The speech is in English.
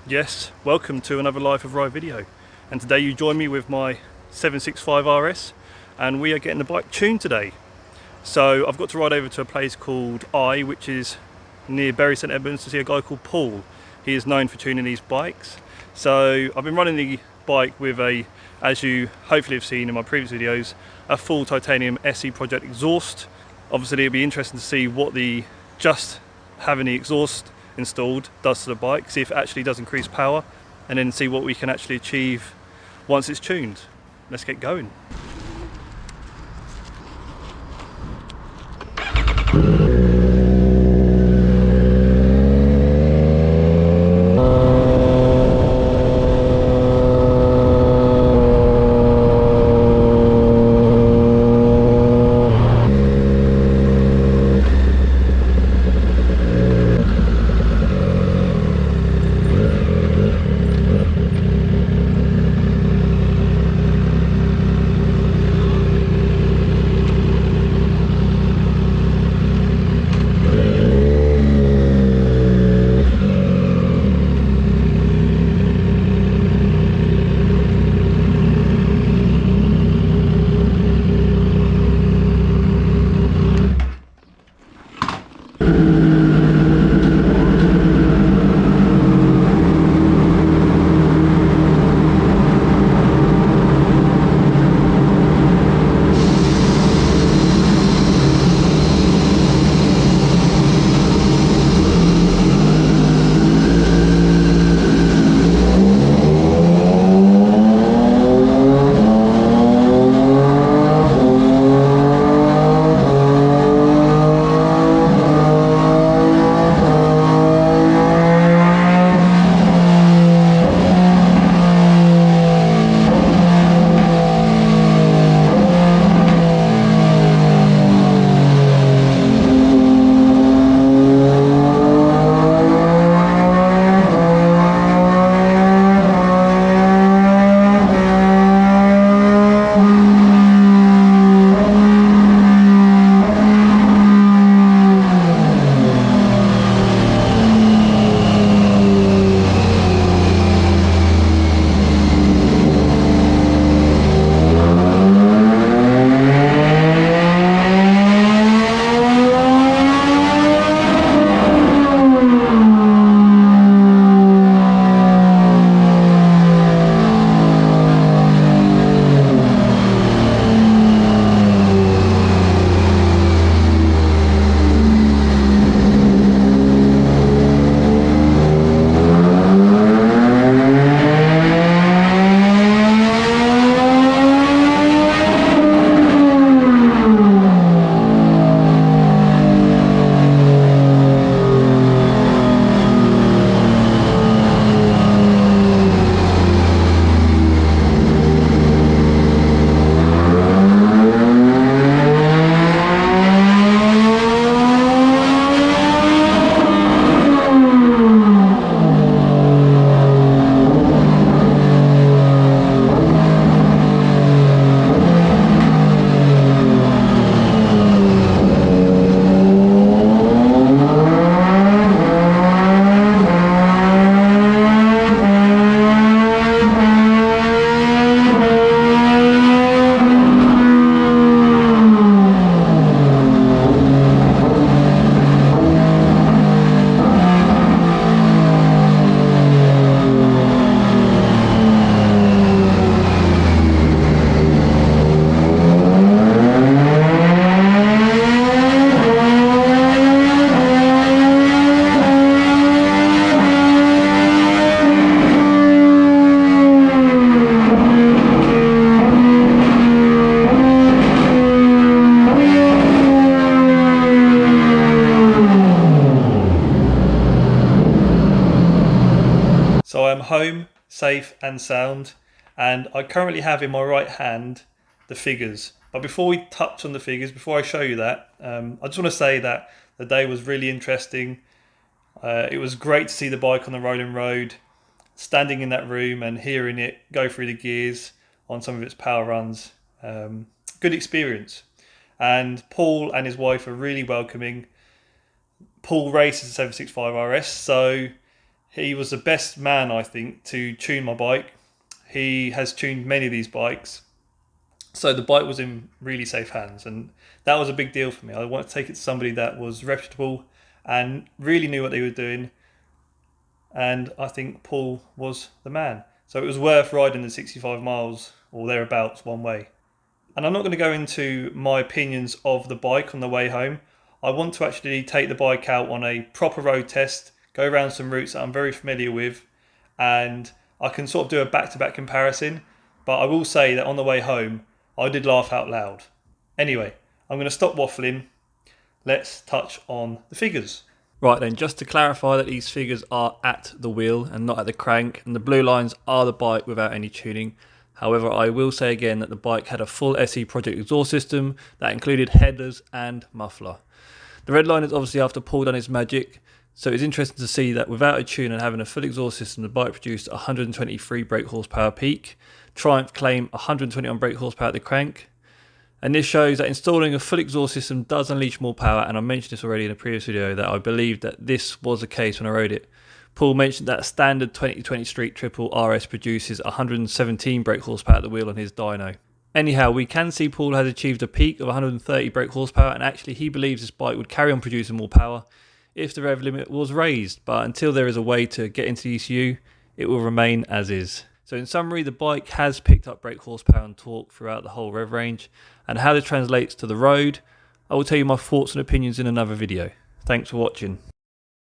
Yes, welcome to another Life of Ride video. And today you join me with my 765 RS and we are getting the bike tuned today. So I've got to ride over to a place called which is near Bury St Edmunds, to see a guy called Paul. He is known for tuning these bikes. So I've been running the bike with a, as you hopefully have seen in my previous videos, a full titanium SE Project exhaust. Obviously it'll be interesting to see what just having the exhaust installed does to the bike, see if it actually does increase power, and then see what we can actually achieve once it's tuned. Let's get going. So I'm home, safe and sound, and I currently have in my right hand the figures. But before we touch on the figures, before I show you that, I just want to say that the day was really interesting. It was great to see the bike on the rolling road, standing in that room and hearing it go through the gears on some of its power runs. Good experience. And Paul and his wife are really welcoming. Paul races a 765 RS, so He was the best man, I think, to tune my bike. He has tuned many of these bikes. So the bike was in really safe hands, and that was a big deal for me. I wanted to take it to somebody that was reputable and really knew what they were doing. And I think Paul was the man. So it was worth riding the 65 miles or thereabouts one way. And I'm not going to go into my opinions of the bike on the way home. I want to actually take the bike out on a proper road test, go around some routes that I'm very familiar with, and I can sort of do a back-to-back comparison. But I will say that on the way home, I did laugh out loud. Anyway, I'm going to stop waffling. Let's touch on the figures. Right then, just to clarify that these figures are at the wheel and not at the crank, and the blue lines are the bike without any tuning. However, I will say again that the bike had a full SE Project exhaust system that included headers and muffler. The red line is obviously after Paul done his magic, so it's interesting to see that without a tune and having a full exhaust system, the bike produced 123 brake horsepower peak. Triumph claim 120 on brake horsepower at the crank. And this shows that installing a full exhaust system does unleash more power, and I mentioned this already in a previous video that I believed that this was the case when I rode it. Paul mentioned that standard 2020 Street Triple RS produces 117 brake horsepower at the wheel on his dyno. Anyhow, we can see Paul has achieved a peak of 130 brake horsepower, and actually he believes this bike would carry on producing more power if the rev limit was raised, but until there is a way to get into the ECU, it will remain as is. So in summary, the bike has picked up brake horsepower and torque throughout the whole rev range, and how this translates to the road, I will tell you my thoughts and opinions in another video. Thanks for watching.